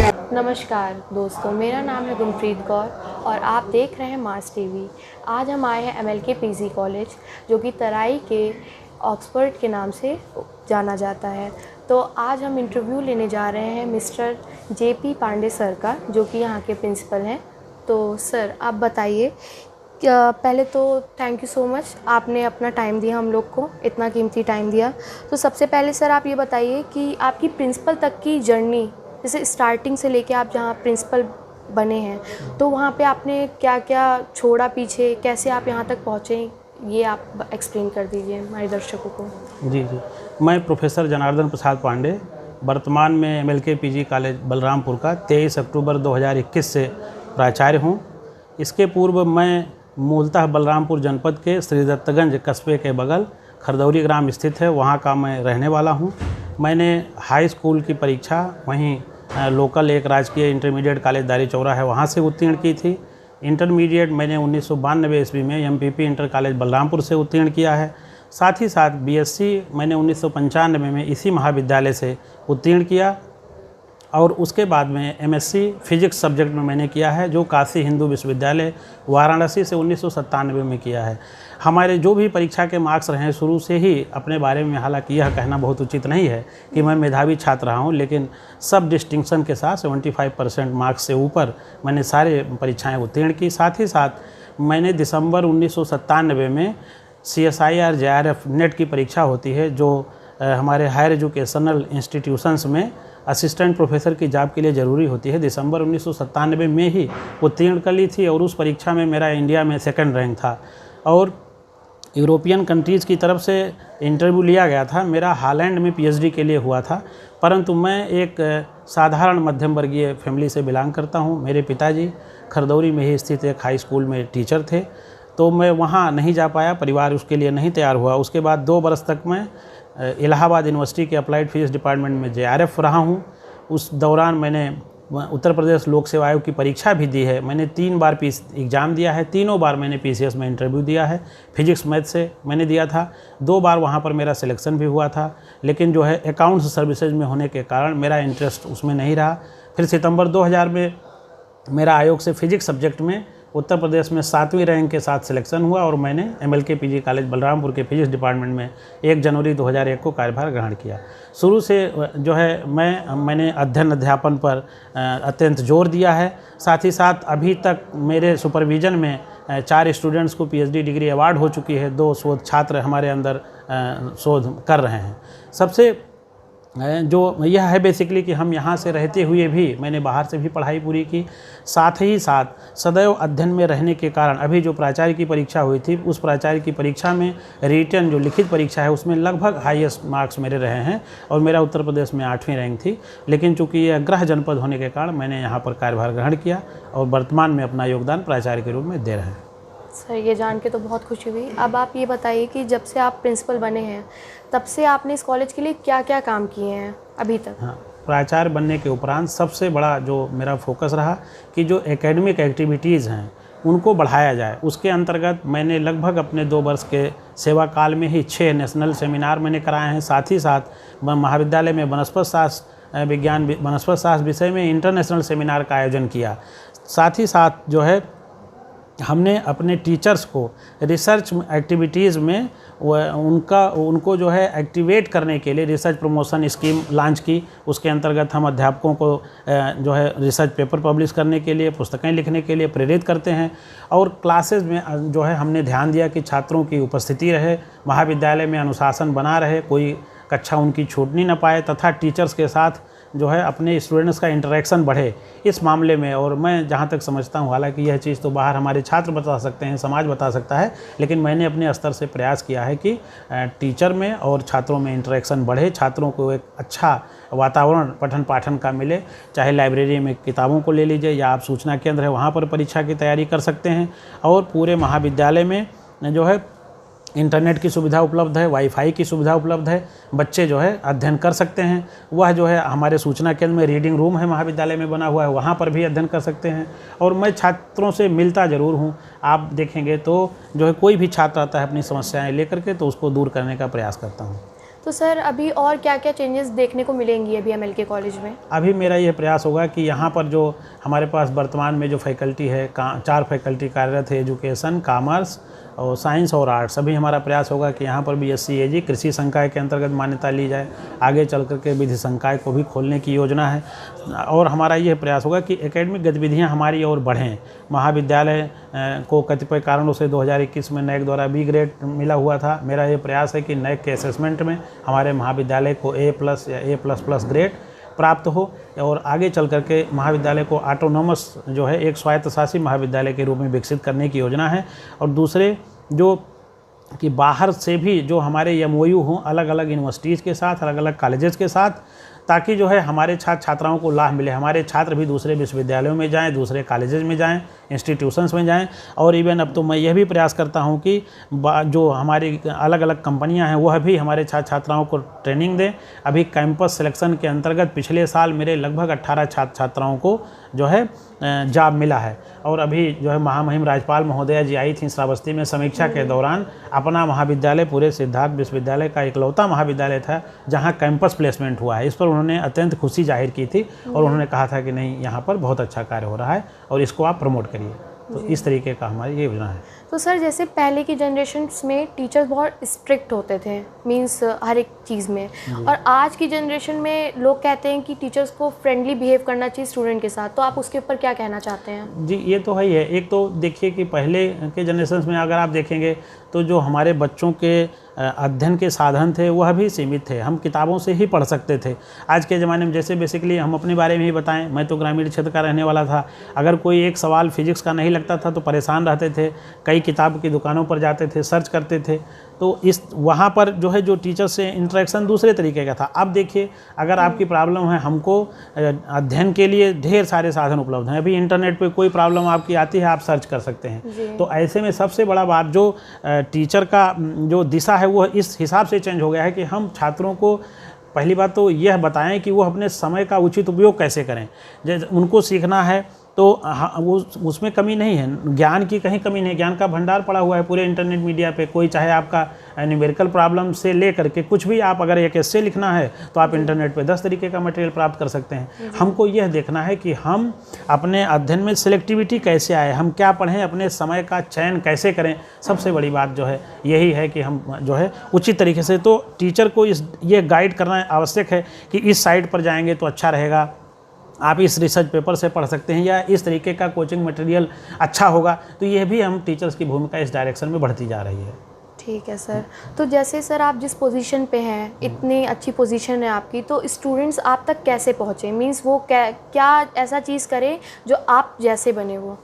नमस्कार दोस्तों, मेरा नाम है गुनप्रीत कौर और आप देख रहे हैं मास टीवी। आज हम आए हैं MLK PG कॉलेज, जो कि तराई के ऑक्सफोर्ड के नाम से जाना जाता है। तो आज हम इंटरव्यू लेने जा रहे हैं मिस्टर JP पांडे सर का, जो कि यहाँ के प्रिंसिपल हैं। तो सर आप बताइए, पहले तो थैंक यू सो मच, आपने अपना टाइम दिया हम लोग को, इतना कीमती टाइम दिया। तो सबसे पहले सर आप ये बताइए कि आपकी प्रिंसिपल तक की जर्नी, जैसे स्टार्टिंग से लेके आप जहाँ प्रिंसिपल बने हैं, तो वहाँ पे आपने क्या क्या छोड़ा पीछे, कैसे आप यहाँ तक पहुँचे, ये आप एक्सप्लेन कर दीजिए हमारे दर्शकों को। जी, मैं प्रोफेसर जनार्दन प्रसाद पांडे, वर्तमान में MLK PG कॉलेज बलरामपुर का 23 अक्टूबर 2021 से प्राचार्य हूँ। इसके पूर्व मैं मूलतः बलरामपुर जनपद के श्रीदत्तगंज कस्बे के बगल खरदौरी ग्राम स्थित है, वहाँ का मैं रहने वाला हूँ। मैंने हाई स्कूल की परीक्षा वहीं लोकल एक राजकीय इंटरमीडिएट कॉलेज दारी चौरा है, वहाँ से उत्तीर्ण की थी। इंटरमीडिएट मैंने 1992 ईस्वी में MPP इंटर कॉलेज बलरामपुर से उत्तीर्ण किया है। साथ ही साथ BSc मैंने 1995 में इसी महाविद्यालय से उत्तीर्ण किया और उसके बाद में MSc फिजिक्स सब्जेक्ट में मैंने किया है, जो काशी हिंदू विश्वविद्यालय वाराणसी से 1997 में किया है। हमारे जो भी परीक्षा के मार्क्स रहे हैं शुरू से ही अपने बारे में, हालांकि यह कहना बहुत उचित नहीं है कि मैं मेधावी छात्र रहा हूं, लेकिन सब डिस्टिंक्शन के साथ 75% मार्क्स से ऊपर मैंने सारे परीक्षाएं उत्तीर्ण की। साथ ही साथ मैंने दिसंबर 1997 में CSIR JRF नेट की परीक्षा होती है, जो हमारे हायर एजुकेशनल इंस्टीट्यूशंस में असिस्टेंट प्रोफेसर की जॉब के लिए ज़रूरी होती है, दिसंबर 1997 में ही उत्तीर्ण कर ली थी। और उस परीक्षा में मेरा इंडिया में सेकंड रैंक था और यूरोपियन कंट्रीज़ की तरफ से इंटरव्यू लिया गया था। मेरा हॉलैंड में PhD के लिए हुआ था, परंतु मैं एक साधारण मध्यम वर्गीय फैमिली से बिलोंग करता हूँ। मेरे पिताजी खरदौरी में ही स्थित एक हाई स्कूल में टीचर थे, तो मैं वहाँ नहीं जा पाया, परिवार उसके लिए नहीं तैयार हुआ। उसके बाद 2 वर्ष तक मैं इलाहाबाद यूनिवर्सिटी के अप्लाइड फिजिक्स डिपार्टमेंट में JRF रहा हूँ। उस दौरान मैंने उत्तर प्रदेश लोक सेवा आयोग की परीक्षा भी दी है। मैंने 3 बार एग्ज़ाम दिया है, तीनों बार मैंने PCS में इंटरव्यू दिया है। फिजिक्स मैथ से मैंने दिया था, 2 बार वहाँ पर मेरा सिलेक्शन भी हुआ था, लेकिन जो है अकाउंट्स सर्विसेज में होने के कारण मेरा इंटरेस्ट उसमें नहीं रहा। फिर सितंबर 2000 में मेरा आयोग से फिजिक्स सब्जेक्ट में उत्तर प्रदेश में 7वीं रैंक के साथ सिलेक्शन हुआ और मैंने MLK PG कॉलेज बलरामपुर के फिजिक्स डिपार्टमेंट में 1 जनवरी 2001 को कार्यभार ग्रहण किया। शुरू से जो है मैंने अध्ययन अध्यापन पर अत्यंत जोर दिया है। साथ ही साथ अभी तक मेरे सुपरविज़न में 4 स्टूडेंट्स को PhD डिग्री अवार्ड हो चुकी है, 2 शोध छात्र हमारे अंदर शोध कर रहे हैं। सबसे जो यह है बेसिकली कि हम यहाँ से रहते हुए भी मैंने बाहर से भी पढ़ाई पूरी की। साथ ही साथ सदैव अध्ययन में रहने के कारण अभी जो प्राचार्य की परीक्षा हुई थी, उस प्राचार्य की परीक्षा में रिटन जो लिखित परीक्षा है उसमें लगभग हाईएस्ट मार्क्स मेरे रहे हैं और मेरा उत्तर प्रदेश में 8वीं रैंक थी। लेकिन चूँकि यह गृह जनपद होने के कारण मैंने यहाँ पर कार्यभार ग्रहण किया और वर्तमान में अपना योगदान प्राचार्य के रूप में दे रहे हैं। सर ये जान के तो बहुत खुशी हुई। अब आप ये बताइए कि जब से आप प्रिंसिपल बने हैं तब से आपने इस कॉलेज के लिए क्या क्या काम किए हैं अभी तक? हाँ, प्राचार्य बनने के उपरांत सबसे बड़ा जो मेरा फोकस रहा कि जो एकेडमिक एक्टिविटीज़ हैं उनको बढ़ाया जाए। उसके अंतर्गत मैंने लगभग अपने 2 वर्ष के सेवा काल में ही 6 नेशनल सेमिनार मैंने कराए हैं। साथ ही साथ महाविद्यालय में वनस्पति शास्त्र विषय में इंटरनेशनल सेमिनार का आयोजन किया। साथ ही साथ जो है हमने अपने टीचर्स को रिसर्च एक्टिविटीज़ में उनको जो है एक्टिवेट करने के लिए रिसर्च प्रमोशन स्कीम लॉन्च की। उसके अंतर्गत हम अध्यापकों को जो है रिसर्च पेपर पब्लिश करने के लिए, पुस्तकें लिखने के लिए प्रेरित करते हैं। और क्लासेज में जो है हमने ध्यान दिया कि छात्रों की उपस्थिति रहे, महाविद्यालय में अनुशासन बना रहे, कोई कक्षा उनकी छूटनी न पाए तथा टीचर्स के साथ जो है अपने स्टूडेंट्स का इंटरेक्शन बढ़े इस मामले में। और मैं जहाँ तक समझता हूँ, हालांकि यह चीज़ तो बाहर हमारे छात्र बता सकते हैं, समाज बता सकता है, लेकिन मैंने अपने स्तर से प्रयास किया है कि टीचर में और छात्रों में इंटरेक्शन बढ़े, छात्रों को एक अच्छा वातावरण पठन पाठन का मिले। चाहे लाइब्रेरी में किताबों को ले लीजिए या आप सूचना केंद्र है वहाँ पर परीक्षा की तैयारी कर सकते हैं। और पूरे महाविद्यालय में जो है इंटरनेट की सुविधा उपलब्ध है, वाईफाई की सुविधा उपलब्ध है, बच्चे जो है अध्ययन कर सकते हैं। वह जो है हमारे सूचना केंद्र में रीडिंग रूम है महाविद्यालय में बना हुआ है, वहाँ पर भी अध्ययन कर सकते हैं। और मैं छात्रों से मिलता ज़रूर हूँ, आप देखेंगे तो जो है कोई भी छात्र आता है अपनी समस्याएं लेकर के तो उसको दूर करने का प्रयास करता हूँ। तो सर अभी और क्या क्या चेंजेस देखने को मिलेंगी अभी एमएलके कॉलेज में? अभी मेरा यह प्रयास होगा कि यहाँ पर जो हमारे पास वर्तमान में जो फैकल्टी है, 4 फैकल्टी कार्यरत है, एजुकेशन, कॉमर्स और साइंस और आर्ट्स। अभी हमारा प्रयास होगा कि यहाँ पर भी SCAG कृषि संकाय के अंतर्गत मान्यता ली जाए। आगे चल कर के विधि संकाय को भी खोलने की योजना है और हमारा यह प्रयास होगा कि एकेडमिक गतिविधियाँ हमारी और बढ़ें। महाविद्यालय को कतिपय कारणों से 2021 में NAAC द्वारा B ग्रेड मिला हुआ था। मेरा ये प्रयास है कि NAAC के असेसमेंट में हमारे महाविद्यालय को A+ या A++ ग्रेड प्राप्त हो और आगे चल कर के महाविद्यालय को ऑटोनॉमस जो है एक स्वायत्त शासी महाविद्यालय के रूप में विकसित करने की योजना है। और दूसरे जो कि बाहर से भी जो हमारे MOU हों अलग अलग यूनिवर्सिटीज़ के साथ, अलग अलग कॉलेजेस के साथ, ताकि जो है हमारे छात्र छात्राओं को लाभ मिले। हमारे छात्र भी दूसरे विश्वविद्यालयों में जाएं, दूसरे कॉलेजेस में जाएं, इंस्टीट्यूशंस में जाएं। और इवन अब तो मैं यह भी प्रयास करता हूं कि जो हमारी अलग अलग कंपनियां हैं वह भी हमारे छात्र छात्राओं को ट्रेनिंग दें। अभी कैंपस सिलेक्शन के अंतर्गत पिछले साल मेरे लगभग 18 छात्र छात्राओं को जो है जॉब मिला है। और अभी जो है महामहिम राज्यपाल महोदया जी आई थी श्रावस्ती में समीक्षा के दौरान। अपना महाविद्यालय पूरे सिद्धार्थ विश्वविद्यालय का इकलौता महाविद्यालय था जहां कैंपस प्लेसमेंट हुआ है। इस पर उन्होंने अत्यंत खुशी जाहिर की थी और उन्होंने कहा था कि नहीं, यहाँ पर बहुत अच्छा कार्य हो रहा है और इसको आप प्रमोट करिए। तो इस तरीके का हमारी ये योजना है। तो सर जैसे पहले की जनरेशन्स में टीचर्स बहुत स्ट्रिक्ट होते थे, मींस हर एक चीज़ में, और आज की जनरेशन में लोग कहते हैं कि टीचर्स को फ्रेंडली बिहेव करना चाहिए स्टूडेंट के साथ। तो आप उसके ऊपर क्या कहना चाहते हैं? जी, ये तो है ही है। एक तो देखिए कि पहले के जनरेशन में अगर आप देखेंगे तो जो हमारे बच्चों के अध्ययन के साधन थे वह भी सीमित थे। हम किताबों से ही पढ़ सकते थे। आज के ज़माने में जैसे बेसिकली हम अपने बारे में ही बताएं, मैं तो ग्रामीण क्षेत्र का रहने वाला था। अगर कोई एक सवाल फिजिक्स का नहीं लगता था तो परेशान रहते थे, कई किताब की दुकानों पर जाते थे, सर्च करते थे। तो इस वहाँ पर जो है जो टीचर से इंटरेक्शन दूसरे तरीके का था। अब देखिए, अगर आपकी प्रॉब्लम है, हमको अध्ययन के लिए ढेर सारे साधन उपलब्ध हैं। अभी इंटरनेट पे कोई प्रॉब्लम आपकी आती है, आप सर्च कर सकते हैं। तो ऐसे में सबसे बड़ा बात जो टीचर का जो दिशा है वो इस हिसाब से चेंज हो गया है कि हम छात्रों को पहली बात तो यह बताएं कि वो अपने समय का उचित उपयोग कैसे करें। जैसे उनको सीखना है तो वो उसमें कमी नहीं है, ज्ञान की कहीं कमी नहीं। ज्ञान का भंडार पड़ा हुआ है पूरे इंटरनेट मीडिया पे। कोई चाहे आपका न्यूमेरिकल प्रॉब्लम से ले करके कुछ भी, आप अगर एक एस्से लिखना है तो आप इंटरनेट पे 10 तरीके का मटेरियल प्राप्त कर सकते हैं। हमको यह देखना है कि हम अपने अध्ययन में सिलेक्टिविटी कैसे आए, हम क्या पढ़ें, अपने समय का चयन कैसे करें। सबसे बड़ी बात जो है यही है कि हम जो है उचित तरीके से, तो टीचर को ये गाइड करना आवश्यक है कि इस साइट पर जाएंगे तो अच्छा रहेगा, आप इस रिसर्च पेपर से पढ़ सकते हैं, या इस तरीके का कोचिंग मटेरियल अच्छा होगा। तो ये भी हम टीचर्स की भूमिका इस डायरेक्शन में बढ़ती जा रही है। ठीक है सर। तो जैसे सर आप जिस पोजीशन पे हैं, इतनी अच्छी पोजीशन है आपकी, तो स्टूडेंट्स आप तक कैसे पहुँचे? मींस वो क्या ऐसा चीज़ करें जो आप जैसे बने वो?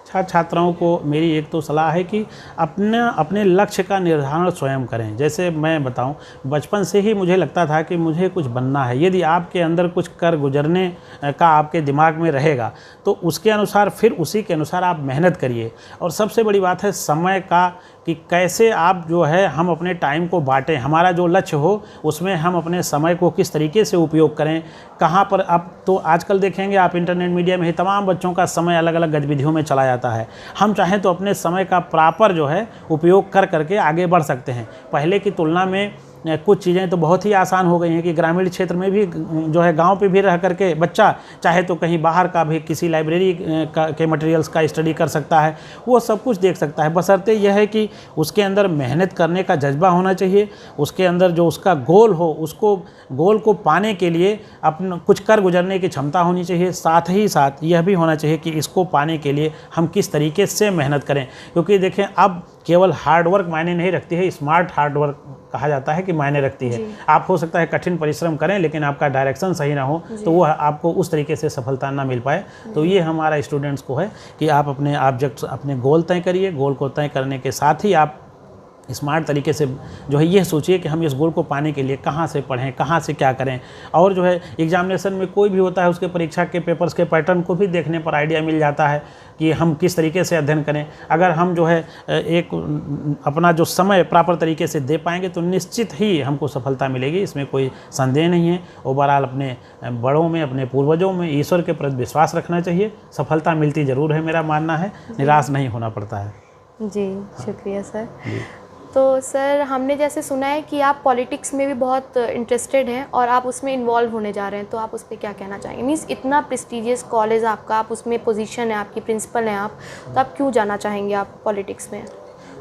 छात्र छात्राओं को मेरी एक तो सलाह है कि अपने लक्ष्य का निर्धारण स्वयं करें। जैसे मैं बताऊं, बचपन से ही मुझे लगता था कि मुझे कुछ बनना है। यदि आपके अंदर कुछ कर गुजरने का आपके दिमाग में रहेगा तो उसके अनुसार, फिर उसी के अनुसार आप मेहनत करिए। और सबसे बड़ी बात है समय का, कि कैसे आप जो है हम अपने टाइम को बांटें। हमारा जो लक्ष्य हो उसमें हम अपने समय को किस तरीके से उपयोग करें, कहाँ पर। अब तो आजकल देखेंगे आप इंटरनेट मीडिया में ही तमाम बच्चों का समय अलग अलग गतिविधियों में चला जाता है। हम चाहें तो अपने समय का प्रॉपर जो है उपयोग कर करके आगे बढ़ सकते हैं। पहले की तुलना में कुछ चीज़ें तो बहुत ही आसान हो गई हैं कि ग्रामीण क्षेत्र में भी जो है, गांव पे भी रह करके बच्चा चाहे तो कहीं बाहर का भी किसी लाइब्रेरी के मटेरियल्स का स्टडी कर सकता है, वो सब कुछ देख सकता है। बशर्ते यह है कि उसके अंदर मेहनत करने का जज्बा होना चाहिए, उसके अंदर जो उसका गोल हो, उसको गोल को पाने के लिए अपना कुछ कर गुजरने की क्षमता होनी चाहिए। साथ ही साथ यह भी होना चाहिए कि इसको पाने के लिए हम किस तरीके से मेहनत करें। क्योंकि देखें, अब केवल हार्डवर्क मायने नहीं रखती है, स्मार्ट हार्डवर्क कहा जाता है कि मायने रखती है। आप हो सकता है कठिन परिश्रम करें, लेकिन आपका डायरेक्शन सही ना हो तो वह आपको उस तरीके से सफलता ना मिल पाए। तो ये हमारा स्टूडेंट्स को है कि आप अपने ऑब्जेक्ट्स, अपने गोल तय करिए। गोल को तय करने के साथ ही आप स्मार्ट तरीके से जो है ये सोचिए कि हम इस गोल को पाने के लिए कहाँ से पढ़ें, कहाँ से क्या करें। और जो है एग्जामिनेशन में कोई भी होता है, उसके परीक्षा के पेपर्स के पैटर्न को भी देखने पर आइडिया मिल जाता है कि हम किस तरीके से अध्ययन करें। अगर हम जो है एक अपना जो समय प्रॉपर तरीके से दे पाएंगे तो निश्चित ही हमको सफलता मिलेगी, इसमें कोई संदेह नहीं है। ओवरऑल अपने बड़ों में, अपने पूर्वजों में, ईश्वर के प्रति विश्वास रखना चाहिए। सफलता मिलती ज़रूर है, मेरा मानना है, निराश नहीं होना पड़ता है। जी, शुक्रिया सर। तो सर हमने जैसे सुना है कि आप पॉलिटिक्स में भी बहुत इंटरेस्टेड हैं और आप उसमें इन्वॉल्व होने जा रहे हैं, तो आप उस पर क्या कहना चाहेंगे? मीन्स इतना प्रेस्टिजियस कॉलेज आपका, आप उसमें पोजीशन है, आपकी प्रिंसिपल हैं आप, तो आप क्यों जाना चाहेंगे आप पॉलिटिक्स में?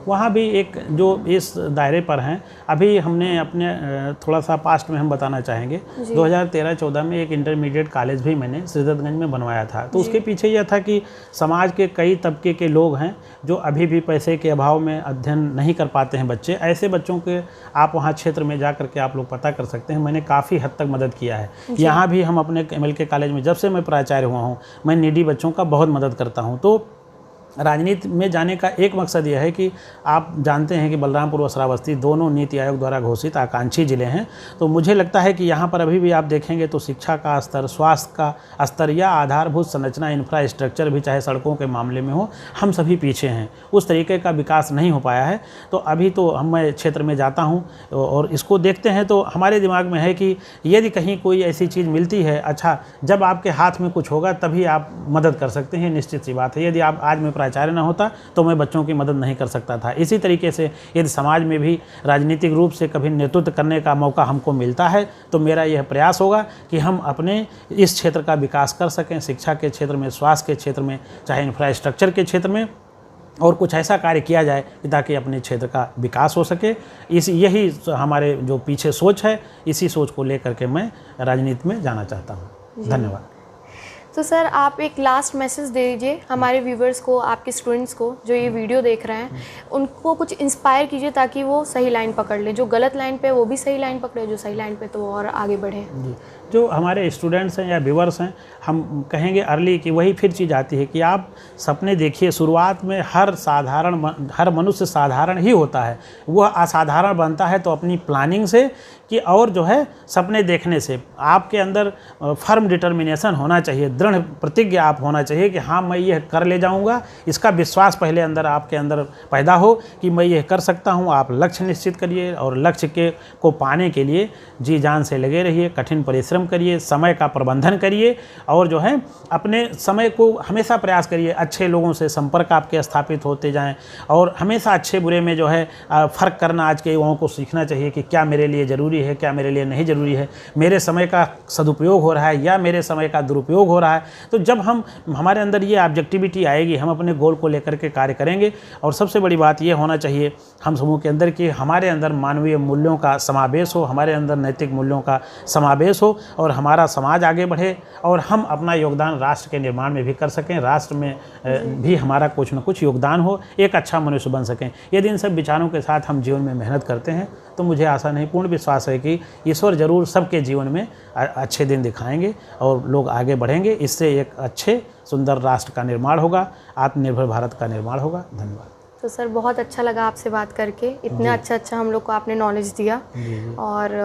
वहाँ भी एक जो इस दायरे पर हैं, अभी हमने अपने थोड़ा सा पास्ट में हम बताना चाहेंगे। 2013-14 में एक इंटरमीडिएट कॉलेज भी मैंने सिद्दतगंज में बनवाया था। तो उसके पीछे यह था कि समाज के कई तबके के लोग हैं जो अभी भी पैसे के अभाव में अध्ययन नहीं कर पाते हैं बच्चे। ऐसे बच्चों के आप वहाँ क्षेत्र में जा करके आप लोग पता कर सकते हैं। मैंने काफ़ी हद तक मदद किया है। यहाँ भी हम अपने MLK कॉलेज में जब से मैं प्राचार्य हुआ हूँ, मैं नीडी बच्चों का बहुत मदद करता हूँ। तो राजनीति में जाने का एक मकसद यह है कि आप जानते हैं कि बलरामपुर और श्रावस्ती दोनों नीति आयोग द्वारा घोषित आकांक्षी ज़िले हैं। तो मुझे लगता है कि यहाँ पर अभी भी आप देखेंगे तो शिक्षा का स्तर, स्वास्थ्य का स्तर या आधारभूत संरचना, इंफ्रास्ट्रक्चर भी चाहे सड़कों के मामले में हो, हम सभी पीछे हैं। उस तरीके का विकास नहीं हो पाया है। तो अभी तो मैं क्षेत्र में जाता हूँ और इसको देखते हैं तो हमारे दिमाग में है कि यदि कहीं कोई ऐसी चीज़ मिलती है, अच्छा जब आपके हाथ में कुछ होगा तभी आप मदद कर सकते हैं, निश्चित सी बात है। यदि आप आज में प्राचार्य न होता तो मैं बच्चों की मदद नहीं कर सकता था। इसी तरीके से यदि समाज में भी राजनीतिक रूप से कभी नेतृत्व करने का मौका हमको मिलता है तो मेरा यह प्रयास होगा कि हम अपने इस क्षेत्र का विकास कर सकें, शिक्षा के क्षेत्र में, स्वास्थ्य के क्षेत्र में, चाहे इंफ्रास्ट्रक्चर के क्षेत्र में, और कुछ ऐसा कार्य किया जाए ताकि अपने क्षेत्र का विकास हो सके। यही हमारे जो पीछे सोच है, इसी सोच को लेकर के मैं राजनीति में जाना चाहता हूँ। धन्यवाद। तो सर आप एक लास्ट मैसेज दे दीजिए हमारे व्यूवर्स को, आपके स्टूडेंट्स को जो ये वीडियो देख रहे हैं, उनको कुछ इंस्पायर कीजिए ताकि वो सही लाइन पकड़ लें। जो गलत लाइन पे वो भी सही लाइन पकड़े, जो सही लाइन पे तो वो और आगे बढ़े। जी, जो हमारे स्टूडेंट्स हैं या व्यूवर्स हैं, हम कहेंगे अर्ली कि वही फिर चीज़ आती है कि आप सपने देखिए। शुरुआत में हर मनुष्य साधारण ही होता है, वह असाधारण बनता है तो अपनी प्लानिंग से कि और जो है सपने देखने से। आपके अंदर फर्म डिटर्मिनेशन होना चाहिए, दृढ़ प्रतिज्ञा आप होना चाहिए कि हाँ मैं यह कर ले जाऊंगा। इसका विश्वास पहले आपके अंदर पैदा हो कि मैं यह कर सकता हूं। आप लक्ष्य निश्चित करिए और लक्ष्य को पाने के लिए जी जान से लगे रहिए, कठिन परिश्रम करिए, समय का प्रबंधन करिए और जो है अपने समय को हमेशा प्रयास करिए। अच्छे लोगों से संपर्क आपके स्थापित होते जाएँ और हमेशा अच्छे बुरे में जो है फ़र्क करना आज के युवाओं को सीखना चाहिए कि क्या मेरे लिए ज़रूरी है, क्या मेरे लिए नहीं ज़रूरी है, मेरे समय का सदुपयोग हो रहा है या मेरे समय का दुरुपयोग हो रहा है। तो जब हमारे अंदर ये ऑब्जेक्टिविटी आएगी, हम अपने गोल को लेकर के कार्य करेंगे। और सबसे बड़ी बात ये होना चाहिए हम समूह के अंदर कि हमारे अंदर मानवीय मूल्यों का समावेश हो, हमारे अंदर नैतिक मूल्यों का समावेश हो और हमारा समाज आगे बढ़े और हम अपना योगदान राष्ट्र के निर्माण में भी कर सकें, राष्ट्र में भी हमारा कुछ न कुछ योगदान हो, एक अच्छा मनुष्य बन सकें। यदि इन सब विचारों के साथ हम जीवन में मेहनत करते हैं तो मुझे आशा नहीं, पूर्ण विश्वास है कि ईश्वर जरूर सबके जीवन में अच्छे दिन दिखाएंगे और लोग आगे बढ़ेंगे। इससे एक अच्छे सुंदर राष्ट्र का निर्माण होगा, आत्मनिर्भर भारत का निर्माण होगा। धन्यवाद। तो सर बहुत अच्छा लगा आपसे बात करके, इतना अच्छा हम लोग को आपने नॉलेज दिया और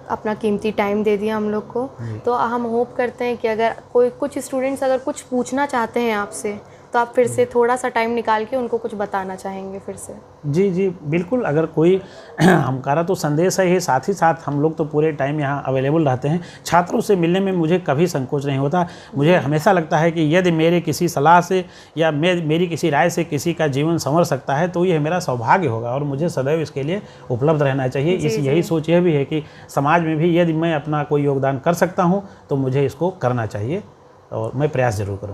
अपना कीमती टाइम दे दिया हम लोग को। तो हम होप करते हैं कि अगर कोई कुछ स्टूडेंट्स अगर कुछ पूछना चाहते हैं आपसे तो आप फिर से थोड़ा सा टाइम निकाल के उनको कुछ बताना चाहेंगे फिर से। जी बिल्कुल। अगर कोई हमारा तो संदेश है ही, साथ ही साथ हम लोग तो पूरे टाइम यहाँ अवेलेबल रहते हैं। छात्रों से मिलने में मुझे कभी संकोच नहीं होता। मुझे हमेशा लगता है कि यदि मेरे किसी सलाह से या मेरी किसी राय से किसी का जीवन संवर सकता है तो यह मेरा सौभाग्य होगा और मुझे सदैव इसके लिए उपलब्ध रहना चाहिए। यही सोच यह भी है कि समाज में भी यदि मैं अपना कोई योगदान कर सकता हूँ तो मुझे इसको करना चाहिए और मैं प्रयास जरूर करूँगा।